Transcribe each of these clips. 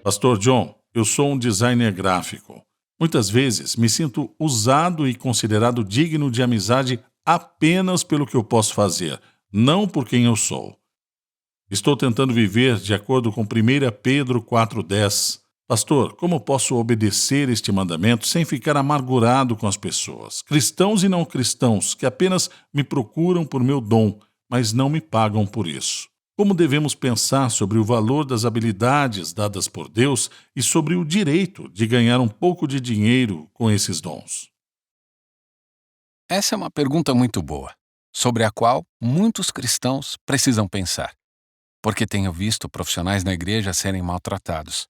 Pastor John, eu sou um designer gráfico. Muitas vezes me sinto usado e considerado digno de amizade apenas pelo que eu posso fazer, não por quem eu sou. Estou tentando viver de acordo com 1 Pedro 4,10. Pastor, como posso obedecer este mandamento sem ficar amargurado com as pessoas, cristãos e não cristãos, que apenas me procuram por meu dom, mas não me pagam por isso? Como devemos pensar sobre o valor das habilidades dadas por Deus e sobre o direito de ganhar um pouco de dinheiro com esses dons? Essa é uma pergunta muito boa, sobre a qual muitos cristãos precisam pensar, porque tenho visto profissionais na igreja serem maltratados.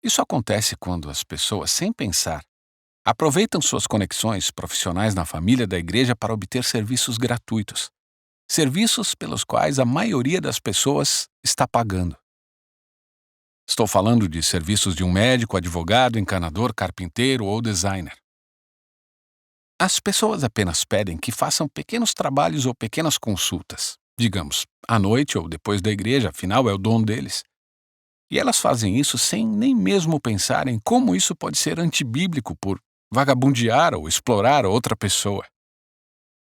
Isso acontece quando as pessoas, sem pensar, aproveitam suas conexões profissionais na família da igreja para obter serviços gratuitos, serviços pelos quais a maioria das pessoas está pagando. Estou falando de serviços de um médico, advogado, encanador, carpinteiro ou designer. As pessoas apenas pedem que façam pequenos trabalhos ou pequenas consultas, digamos, à noite ou depois da igreja, afinal é o dom deles. E elas fazem isso sem nem mesmo pensar em como isso pode ser antibíblico por vagabundear ou explorar outra pessoa.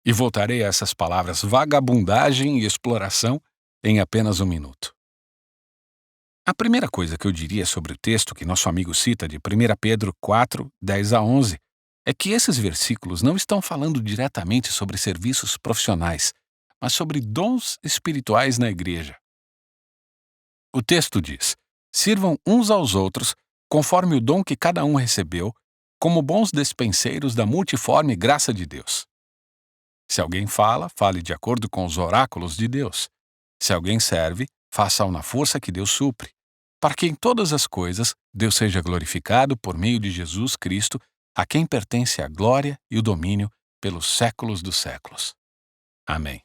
E voltarei a essas palavras vagabundagem e exploração em apenas um minuto. A primeira coisa que eu diria sobre o texto que nosso amigo cita de 1 Pedro 4, 10 a 11 é que esses versículos não estão falando diretamente sobre serviços profissionais, mas sobre dons espirituais na igreja. O texto diz: sirvam uns aos outros, conforme o dom que cada um recebeu, como bons despenseiros da multiforme graça de Deus. Se alguém fala, fale de acordo com os oráculos de Deus. Se alguém serve, faça-o na força que Deus supre, para que em todas as coisas Deus seja glorificado por meio de Jesus Cristo, a quem pertence a glória e o domínio pelos séculos dos séculos. Amém.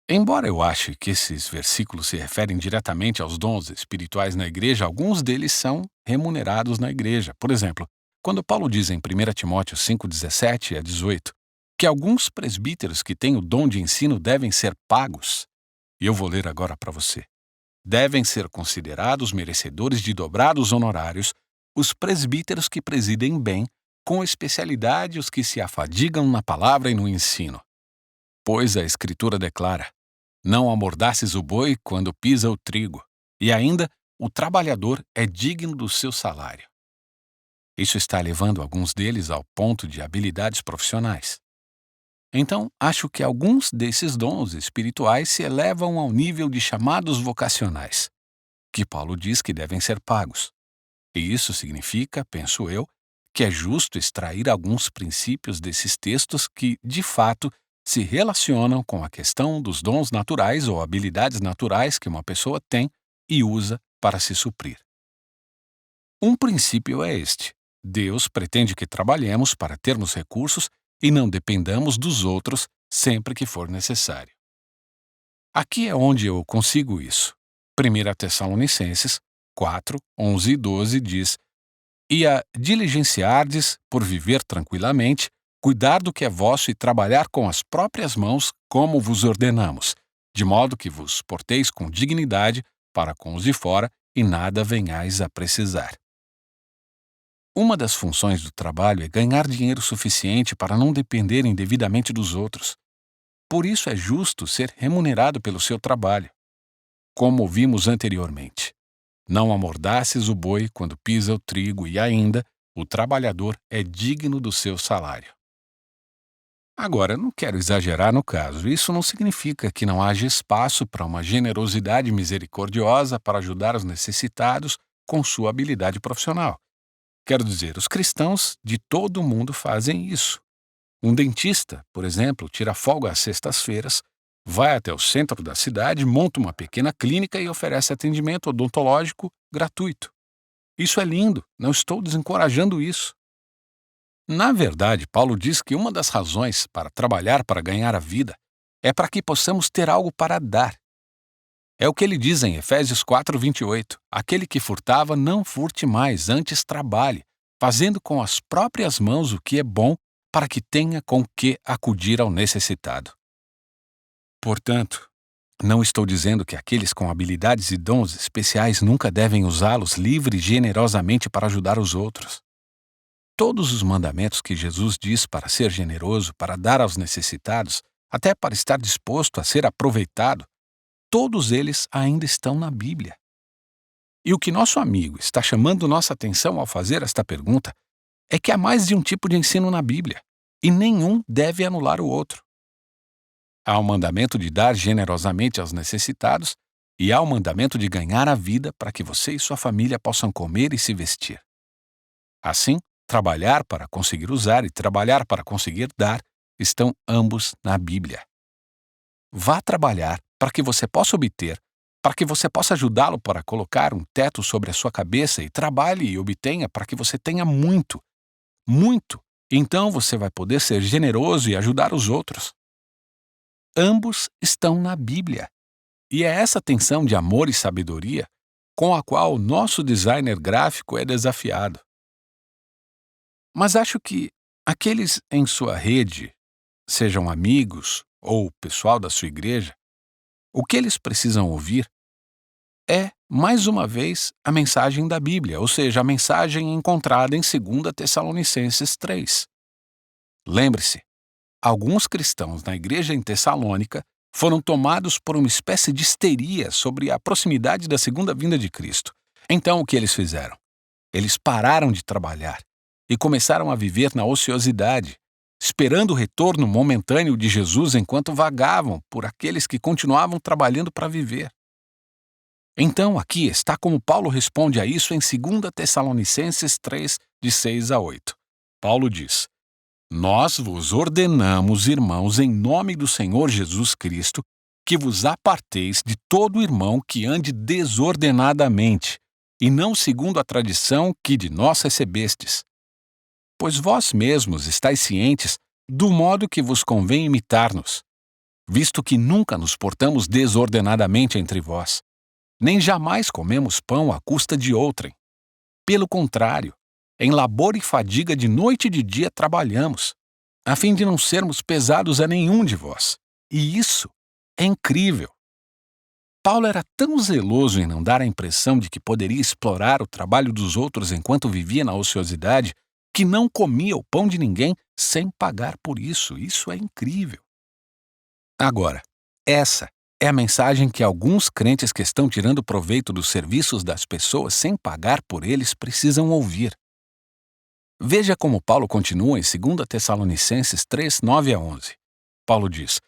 Embora eu ache que esses versículos se referem diretamente aos dons espirituais na igreja, alguns deles são remunerados na igreja. Por exemplo, quando Paulo diz em 1 Timóteo 5:17 a 18 que alguns presbíteros que têm o dom de ensino devem ser pagos, e eu vou ler agora para você. Devem ser considerados merecedores de dobrados honorários os presbíteros que presidem bem, com especialidade os que se afadigam na palavra e no ensino. Pois a Escritura declara: não amordaces o boi quando pisa o trigo, e ainda o trabalhador é digno do seu salário. Isso está levando alguns deles ao ponto de habilidades profissionais. Então, acho que alguns desses dons espirituais se elevam ao nível de chamados vocacionais, que Paulo diz que devem ser pagos. E isso significa, penso eu, que é justo extrair alguns princípios desses textos que, de fato, se relacionam com a questão dos dons naturais ou habilidades naturais que uma pessoa tem e usa para se suprir. Um princípio é este: Deus pretende que trabalhemos para termos recursos e não dependamos dos outros sempre que for necessário. Aqui é onde eu consigo isso. 1 Tessalonicenses 4, 11 e 12 diz: e a diligenciardes por viver tranquilamente, cuidar do que é vosso e trabalhar com as próprias mãos, como vos ordenamos, de modo que vos porteis com dignidade para com os de fora e nada venhais a precisar. Uma das funções do trabalho é ganhar dinheiro suficiente para não depender indevidamente dos outros. Por isso é justo ser remunerado pelo seu trabalho. Como vimos anteriormente, não amordaces o boi quando pisa o trigo e ainda o trabalhador é digno do seu salário. Agora, não quero exagerar no caso. Isso não significa que não haja espaço para uma generosidade misericordiosa para ajudar os necessitados com sua habilidade profissional. Quero dizer, os cristãos de todo o mundo fazem isso. Um dentista, por exemplo, tira folga às sextas-feiras, vai até o centro da cidade, monta uma pequena clínica e oferece atendimento odontológico gratuito. Isso é lindo, não estou desencorajando isso. Na verdade, Paulo diz que uma das razões para trabalhar para ganhar a vida é para que possamos ter algo para dar. É o que ele diz em Efésios 4:28. Aquele que furtava, não furte mais, antes trabalhe, fazendo com as próprias mãos o que é bom, para que tenha com que acudir ao necessitado. Portanto, Não estou dizendo que aqueles com habilidades e dons especiais nunca devem usá-los livre e generosamente para ajudar os outros. Todos os mandamentos que Jesus diz para ser generoso, para dar aos necessitados, até para estar disposto a ser aproveitado, todos eles ainda estão na Bíblia. E o que nosso amigo está chamando nossa atenção ao fazer esta pergunta é que há mais de um tipo de ensino na Bíblia, e nenhum deve anular o outro. Há o mandamento de dar generosamente aos necessitados e há o mandamento de ganhar a vida para que você e sua família possam comer e se vestir. Assim, trabalhar para conseguir usar e trabalhar para conseguir dar estão ambos na Bíblia. Vá trabalhar para que você possa obter, para que você possa ajudá-lo para colocar um teto sobre a sua cabeça e trabalhe e obtenha para que você tenha muito, muito. Então você vai poder ser generoso e ajudar os outros. Ambos estão na Bíblia. E é essa tensão de amor e sabedoria com a qual o nosso designer gráfico é desafiado. Mas acho que aqueles em sua rede, sejam amigos ou pessoal da sua igreja, o que eles precisam ouvir é, mais uma vez, a mensagem da Bíblia, ou seja, a mensagem encontrada em 2 Tessalonicenses 3. Lembre-se, alguns cristãos na igreja em Tessalônica foram tomados por uma espécie de histeria sobre a proximidade da segunda vinda de Cristo. Então, o que eles fizeram? Eles pararam de trabalhar e começaram a viver na ociosidade, esperando o retorno momentâneo de Jesus enquanto vagavam por aqueles que continuavam trabalhando para viver. Então, aqui está como Paulo responde a isso em 2 Tessalonicenses 3, de 6 a 8. Paulo diz: Nós vos ordenamos, irmãos, em nome do Senhor Jesus Cristo, que vos aparteis de todo irmão que ande desordenadamente, e não segundo a tradição que de nós recebestes. Pois vós mesmos estáis cientes do modo que vos convém imitar-nos, visto que nunca nos portamos desordenadamente entre vós, nem jamais comemos pão à custa de outrem. Pelo contrário, em labor e fadiga de noite e de dia trabalhamos, a fim de não sermos pesados a nenhum de vós. E isso é incrível. Paulo era tão zeloso em não dar a impressão de que poderia explorar o trabalho dos outros enquanto vivia na ociosidade, que não comia o pão de ninguém sem pagar por isso. Isso é incrível. Agora, essa é a mensagem que alguns crentes que estão tirando proveito dos serviços das pessoas sem pagar por eles precisam ouvir. Veja como Paulo continua em 2 Tessalonicenses 3, 9 a 11. Paulo diz: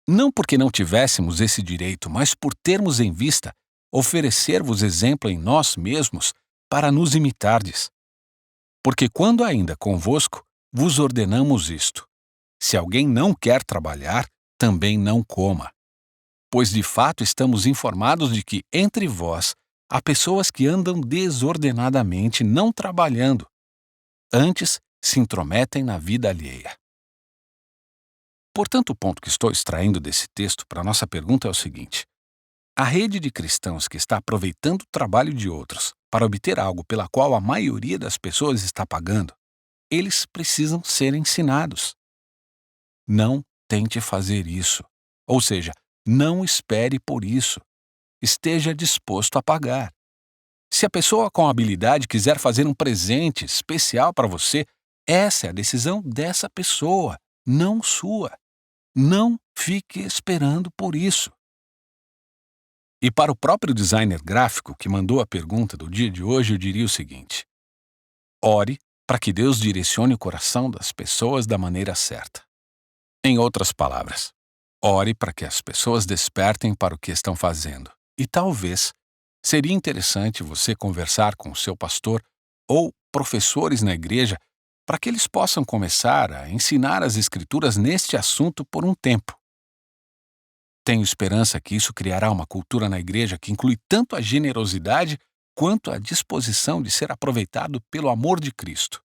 Não porque não tivéssemos esse direito, mas por termos em vista oferecer-vos exemplo em nós mesmos para nos imitardes. Porque quando ainda convosco vos ordenamos isto: se alguém não quer trabalhar, também não coma. Pois de fato estamos informados de que entre vós há pessoas que andam desordenadamente, não trabalhando. Antes, se intrometem na vida alheia. Portanto, o ponto que estou extraindo desse texto para a nossa pergunta é o seguinte: a rede de cristãos que está aproveitando o trabalho de outros para obter algo pela qual a maioria das pessoas está pagando, eles precisam ser ensinados. Não tente fazer isso. Ou seja, não espere por isso. Esteja disposto a pagar. Se a pessoa com habilidade quiser fazer um presente especial para você, essa é a decisão dessa pessoa, não sua. Não fique esperando por isso. E para o próprio designer gráfico que mandou a pergunta do dia de hoje, eu diria o seguinte: ore para que Deus direcione o coração das pessoas da maneira certa. Em outras palavras, ore para que as pessoas despertem para o que estão fazendo. E talvez seria interessante você conversar com o seu pastor ou professores na igreja para que eles possam começar a ensinar as Escrituras neste assunto por um tempo. Tenho esperança que isso criará uma cultura na igreja que inclui tanto a generosidade quanto a disposição de ser aproveitado pelo amor de Cristo.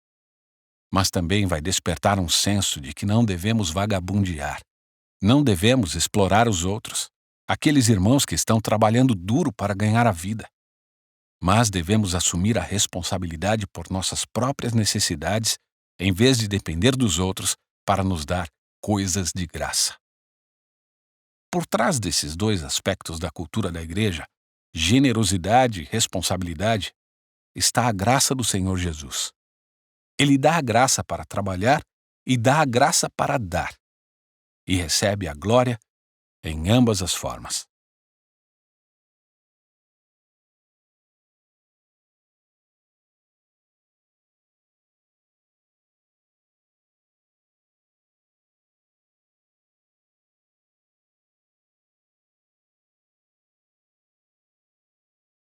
Mas também vai despertar um senso de que não devemos vagabundear. Não devemos explorar os outros, aqueles irmãos que estão trabalhando duro para ganhar a vida. Mas devemos assumir a responsabilidade por nossas próprias necessidades, em vez de depender dos outros para nos dar coisas de graça. Por trás desses dois aspectos da cultura da igreja, generosidade e responsabilidade, está a graça do Senhor Jesus. Ele dá a graça para trabalhar e dá a graça para dar, e recebe a glória em ambas as formas.